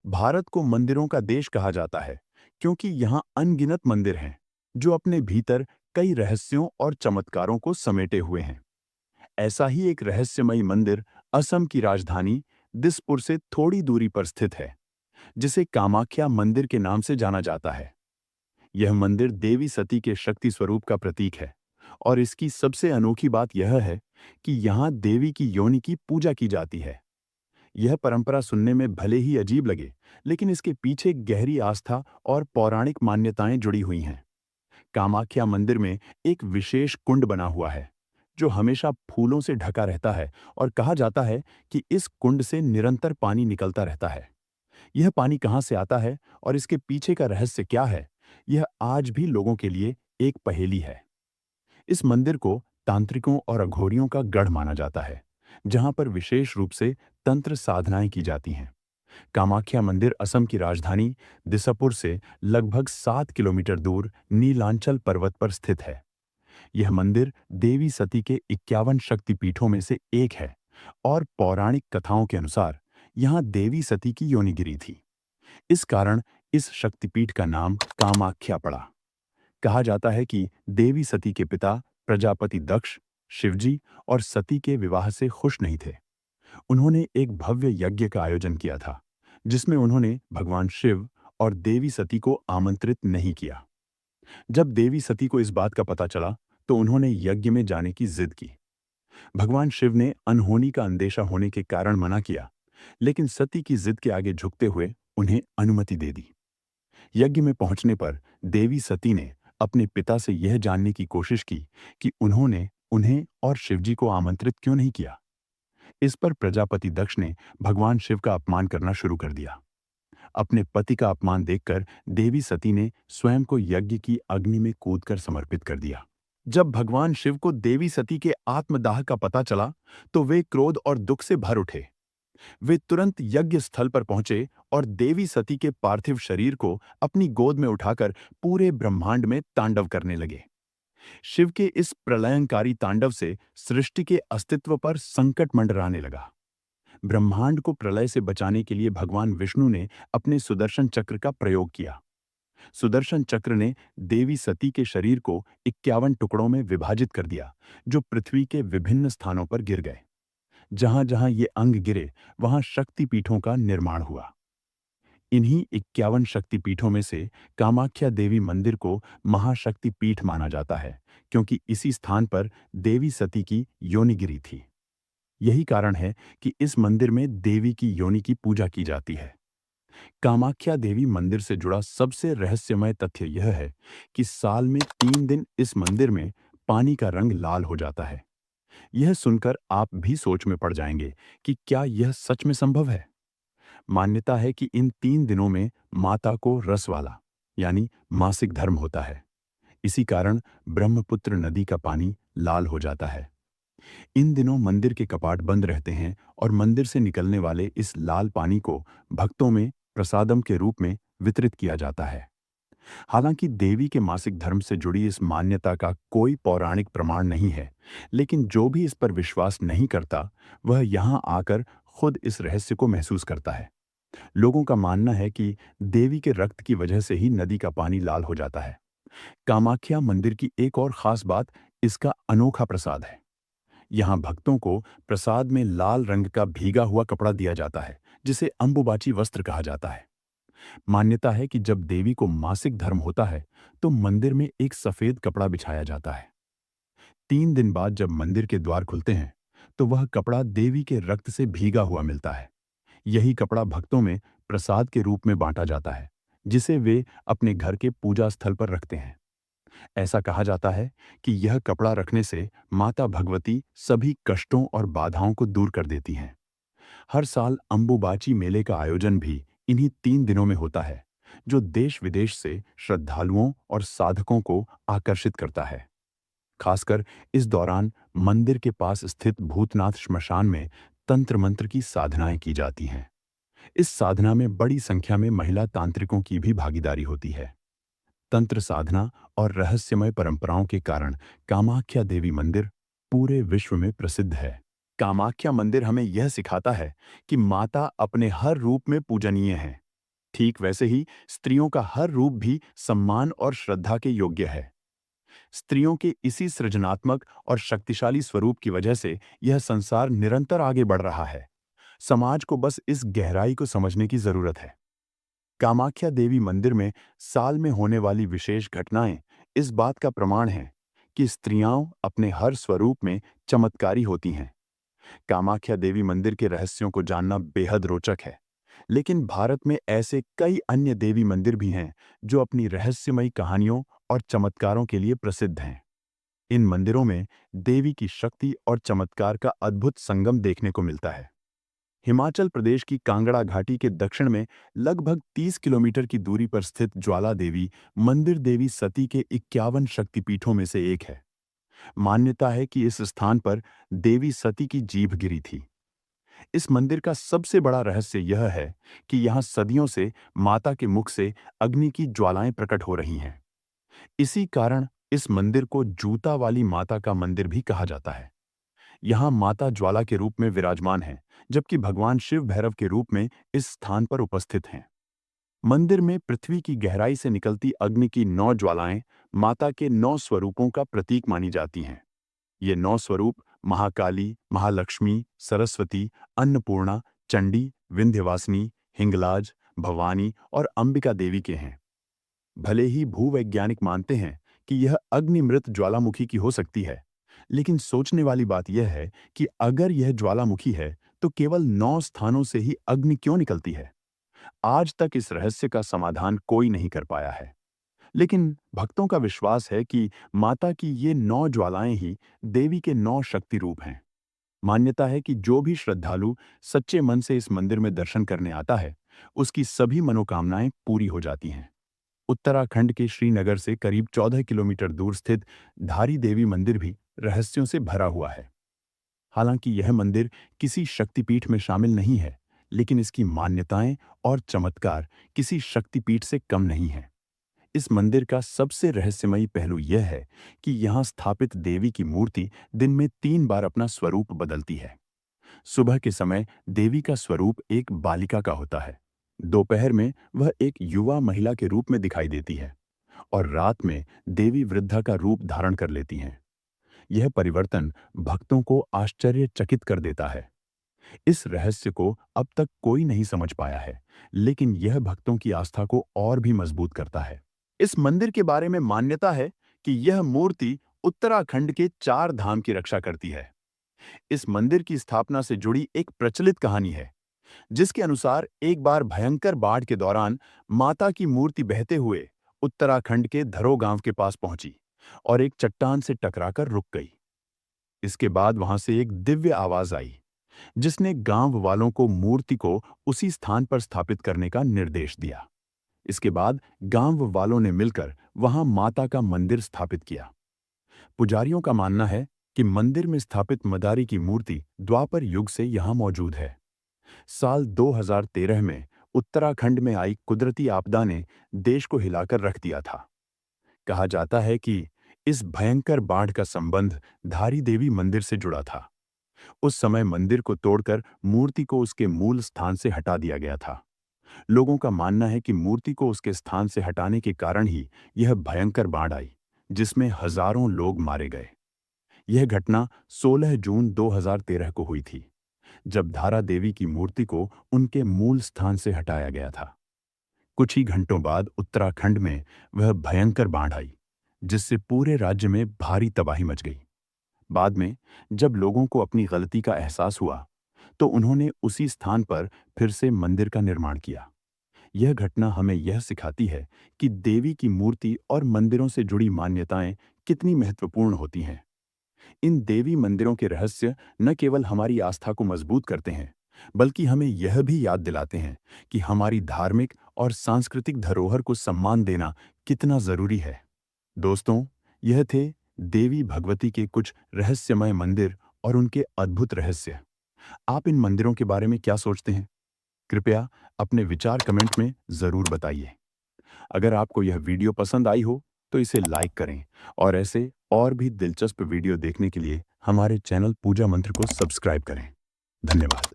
भारत को मंदिरों का देश कहा जाता है क्योंकि यहाँ अनगिनत मंदिर हैं जो अपने भीतर कई रहस्यों और चमत्कारों को समेटे हुए हैं। ऐसा ही एक रहस्यमयी मंदिर असम की राजधानी दिसपुर से थोड़ी दूरी पर स्थित है, जिसे कामाख्या मंदिर के नाम से जाना जाता है। यह मंदिर देवी सती के शक्ति स्वरूप का प्रतीक है और इसकी सबसे अनोखी बात यह है कि यहाँ देवी की योनि की पूजा की जाती है। यह परंपरा सुनने में भले ही अजीब लगे, लेकिन इसके पीछे गहरी आस्था और पौराणिक मान्यताएं जुड़ी हुई हैं। कामाख्या मंदिर में एक विशेष कुंड बना हुआ है, जो हमेशा फूलों से ढका रहता है और कहा जाता है कि इस कुंड से निरंतर पानी निकलता रहता है। यह पानी कहाँ से आता है और इसके पीछे का रहस्य क्या है, यह आज भी लोगों के लिए एक पहेली है। इस मंदिर को तांत्रिकों और अघोरियों का गढ़ माना जाता है, जहां पर विशेष रूप से तंत्र साधनाएं की जाती हैं। कामाख्या मंदिर असम की राजधानी दिसपुर से लगभग 7 किलोमीटर दूर नीलांचल पर्वत पर स्थित है। यह मंदिर देवी सती के 51 शक्तिपीठों में से एक है और पौराणिक कथाओं के अनुसार यहाँ देवी सती की योनि गिरी थी। इस कारण इस शक्तिपीठ का नाम कामाख्या पड़ा। कहा जाता है कि देवी सती के पिता प्रजापति दक्ष शिवजी और सती के विवाह से खुश नहीं थे। उन्होंने एक भव्य यज्ञ का आयोजन किया था, जिसमें उन्होंने भगवान शिव और देवी सती को आमंत्रित नहीं किया। जब देवी सती को इस बात का पता चला, तो उन्होंने यज्ञ में जाने की जिद की। भगवान शिव ने अनहोनी का अंदेशा होने के कारण मना किया, लेकिन सती की जिद के आगे झुकते हुए उन्हें अनुमति दे दी। यज्ञ में पहुंचने पर देवी सती ने अपने पिता से यह जानने की कोशिश की कि उन्होंने उन्हें और शिवजी को आमंत्रित क्यों नहीं किया। इस पर प्रजापति दक्ष ने भगवान शिव का अपमान करना शुरू कर दिया। अपने पति का अपमान देखकर देवी सती ने स्वयं को यज्ञ की अग्नि में कूदकर समर्पित कर दिया। जब भगवान शिव को देवी सती के आत्मदाह का पता चला, तो वे क्रोध और दुख से भर उठे। वे तुरंत यज्ञ स्थल पर पहुंचे और देवी सती के पार्थिव शरीर को अपनी गोद में उठाकर पूरे ब्रह्मांड में तांडव करने लगे। शिव के इस प्रलयंकारी तांडव से सृष्टि के अस्तित्व पर संकट मंडराने लगा। ब्रह्मांड को प्रलय से बचाने के लिए भगवान विष्णु ने अपने सुदर्शन चक्र का प्रयोग किया। सुदर्शन चक्र ने देवी सती के शरीर को 51 टुकड़ों में विभाजित कर दिया, जो पृथ्वी के विभिन्न स्थानों पर गिर गए। जहां जहां ये अंग गिरे, वहां शक्तिपीठों का निर्माण हुआ। इन्हीं 51 शक्तिपीठों में से कामाख्या देवी मंदिर को महाशक्तिपीठ माना जाता है, क्योंकि इसी स्थान पर देवी सती की योनि गिरी थी। यही कारण है कि इस मंदिर में देवी की योनि की पूजा की जाती है। कामाख्या देवी मंदिर से जुड़ा सबसे रहस्यमय तथ्य यह है कि साल में 3 दिन इस मंदिर में पानी का रंग लाल हो जाता है। यह सुनकर आप भी सोच में पड़ जाएंगे कि क्या यह सच में संभव है। मान्यता है कि इन 3 दिनों में माता को रस वाला, यानी मासिक धर्म होता है। इसी कारण ब्रह्मपुत्र नदी का पानी लाल हो जाता है। इन दिनों मंदिर के कपाट बंद रहते हैं और मंदिर से निकलने वाले इस लाल पानी को भक्तों में प्रसादम के रूप में वितरित किया जाता है। हालांकि देवी के मासिक धर्म से जुड़ी इस मान्यता का कोई पौराणिक प्रमाण नहीं है, लेकिन जो भी इस पर विश्वास नहीं करता, वह यहाँ आकर खुद इस रहस्य को महसूस करता है। लोगों का मानना है कि देवी के रक्त की वजह से ही नदी का पानी लाल हो जाता है। कामाख्या मंदिर की एक और खास बात इसका अनोखा प्रसाद है। यहाँ भक्तों को प्रसाद में लाल रंग का भीगा हुआ कपड़ा दिया जाता है, जिसे अंबुबाची वस्त्र कहा जाता है। मान्यता है कि जब देवी को मासिक धर्म होता है, तो मंदिर में एक सफेद कपड़ा बिछाया जाता है। 3 दिन बाद जब मंदिर के द्वार खुलते हैं, तो वह कपड़ा देवी के रक्त से भीगा हुआ मिलता है। यही कपड़ा भक्तों में प्रसाद के रूप में बांटा जाता है, जिसे वे अपने घर के पूजा स्थल पर रखते हैं। ऐसा कहा जाता है कि यह कपड़ा रखने से माता भगवती सभी कष्टों और बाधाओं को दूर कर देती हैं। हर साल अंबुबाची मेले का आयोजन भी इन्हीं 3 दिनों में होता है, जो देश विदेश से श्रद्धालुओं और साधकों को आकर्षित करता है। खासकर इस दौरान मंदिर के पास स्थित भूतनाथ श्मशान में तंत्र मंत्र की साधनाएं की जाती हैं। इस साधना में बड़ी संख्या में महिला तांत्रिकों की भी भागीदारी होती है। तंत्र साधना और रहस्यमय परंपराओं के कारण कामाख्या देवी मंदिर पूरे विश्व में प्रसिद्ध है। कामाख्या मंदिर हमें यह सिखाता है कि माता अपने हर रूप में पूजनीय है। ठीक वैसे ही स्त्रियों का हर रूप भी सम्मान और श्रद्धा के योग्य है। स्त्रियों के इसी सृजनात्मक और शक्तिशाली स्वरूप की वजह से यह संसार निरंतर आगे बढ़ रहा है। समाज को बस इस गहराई को समझने की जरूरत है। कामाख्या देवी मंदिर में साल में होने वाली विशेष घटनाएं इस बात का प्रमाण हैं कि स्त्रियां अपने हर स्वरूप में चमत्कारी होती हैं। कामाख्या देवी मंदिर के रहस्यों को जानना बेहद रोचक है, लेकिन भारत में ऐसे कई अन्य देवी मंदिर भी हैं जो अपनी रहस्यमयी कहानियों और चमत्कारों के लिए प्रसिद्ध हैं। इन मंदिरों में देवी की शक्ति और चमत्कार का अद्भुत संगम देखने को मिलता है। हिमाचल प्रदेश की कांगड़ा घाटी के दक्षिण में लगभग 30 किलोमीटर की दूरी पर स्थित ज्वाला देवी मंदिर देवी सती के 51 शक्तिपीठों में से एक है। मान्यता है कि इस स्थान पर देवी सती की जीभ गिरी थी। इस मंदिर का सबसे बड़ा रहस्य यह है कि यहाँ सदियों से माता के मुख से अग्नि की ज्वालाएं प्रकट हो रही हैं। इसी कारण इस मंदिर को जूता वाली माता का मंदिर भी कहा जाता है। यहाँ माता ज्वाला के रूप में विराजमान है, जबकि भगवान शिव भैरव के रूप में इस स्थान पर उपस्थित हैं। मंदिर में पृथ्वी की गहराई से निकलती अग्नि की 9 ज्वालाएं माता के 9 स्वरूपों का प्रतीक मानी जाती हैं। ये 9 स्वरूप महाकाली, महालक्ष्मी, सरस्वती, अन्नपूर्णा, चंडी, विंध्यवासिनी, हिंगलाज, भवानी और अंबिका देवी के हैं। भले ही भूवैज्ञानिक मानते हैं कि यह अग्निमृत ज्वालामुखी की हो सकती है, लेकिन सोचने वाली बात यह है कि अगर यह ज्वालामुखी है तो केवल 9 स्थानों से ही अग्नि क्यों निकलती है? आज तक इस रहस्य का समाधान कोई नहीं कर पाया है। लेकिन भक्तों का विश्वास है कि माता की ये 9 ज्वालाएं ही देवी के 9 शक्ति रूप हैं। मान्यता है कि जो भी श्रद्धालु सच्चे मन से इस मंदिर में दर्शन करने आता है, उसकी सभी मनोकामनाएं पूरी हो जाती हैं। उत्तराखंड के श्रीनगर से करीब 14 किलोमीटर दूर स्थित धारी देवी मंदिर भी रहस्यों से भरा हुआ है। हालांकि यह मंदिर किसी शक्तिपीठ में शामिल नहीं है, लेकिन इसकी मान्यताएं और चमत्कार किसी शक्तिपीठ से कम नहीं है। इस मंदिर का सबसे रहस्यमयी पहलू यह है कि यहाँ स्थापित देवी की मूर्ति दिन में 3 बार अपना स्वरूप बदलती है। सुबह के समय देवी का स्वरूप एक बालिका का होता है, दोपहर में वह एक युवा महिला के रूप में दिखाई देती है और रात में देवी वृद्धा का रूप धारण कर लेती हैं। यह परिवर्तन भक्तों को आश्चर्यचकित कर देता है। इस रहस्य को अब तक कोई नहीं समझ पाया है, लेकिन यह भक्तों की आस्था को और भी मजबूत करता है। इस मंदिर के बारे में मान्यता है कि यह मूर्ति उत्तराखंड के 4 धाम की रक्षा करती है। इस मंदिर की स्थापना से जुड़ी एक प्रचलित कहानी है, जिसके अनुसार एक बार भयंकर बाढ़ के दौरान माता की मूर्ति बहते हुए उत्तराखंड के धरो गांव के पास पहुंची और एक चट्टान से टकराकर रुक गई। इसके बाद वहां से एक दिव्य आवाज आई, जिसने गांव वालों को मूर्ति को उसी स्थान पर स्थापित करने का निर्देश दिया। इसके बाद गांव वालों ने मिलकर वहां माता का मंदिर स्थापित किया। पुजारियों का मानना है कि मंदिर में स्थापित मदारी की मूर्ति द्वापर युग से यहां मौजूद है। साल 2013 में उत्तराखंड में आई कुदरती आपदा ने देश को हिलाकर रख दिया था। कहा जाता है कि इस भयंकर बाढ़ का संबंध धारी देवी मंदिर से जुड़ा था। उस समय मंदिर को तोड़कर मूर्ति को उसके मूल स्थान से हटा दिया गया था। लोगों का मानना है कि मूर्ति को उसके स्थान से हटाने के कारण ही यह भयंकर बाढ़ आई, जिसमें हजारों लोग मारे गए। यह घटना 16 जून 2013 को हुई थी, जब धारा देवी की मूर्ति को उनके मूल स्थान से हटाया गया था। कुछ ही घंटों बाद उत्तराखंड में वह भयंकर बाढ़ आई, जिससे पूरे राज्य में भारी तबाही मच गई। बाद में जब लोगों को अपनी गलती का एहसास हुआ, तो उन्होंने उसी स्थान पर फिर से मंदिर का निर्माण किया। यह घटना हमें यह सिखाती है कि देवी की मूर्ति और मंदिरों से जुड़ी मान्यताएं कितनी महत्वपूर्ण होती हैं। इन देवी मंदिरों के रहस्य न केवल हमारी आस्था को मजबूत करते हैं, बल्कि हमें यह भी याद दिलाते हैं कि हमारी धार्मिक और सांस्कृतिक धरोहर को सम्मान देना कितना जरूरी है। दोस्तों, यह थे देवी भगवती के कुछ रहस्यमय मंदिर और उनके अद्भुत रहस्य। आप इन मंदिरों के बारे में क्या सोचते हैं? कृपया अपने विचार कमेंट में जरूर बताइए। अगर आपको यह वीडियो पसंद आई हो तो इसे लाइक करें और ऐसे और भी दिलचस्प वीडियो देखने के लिए हमारे चैनल पूजा मंत्र को सब्सक्राइब करें। धन्यवाद।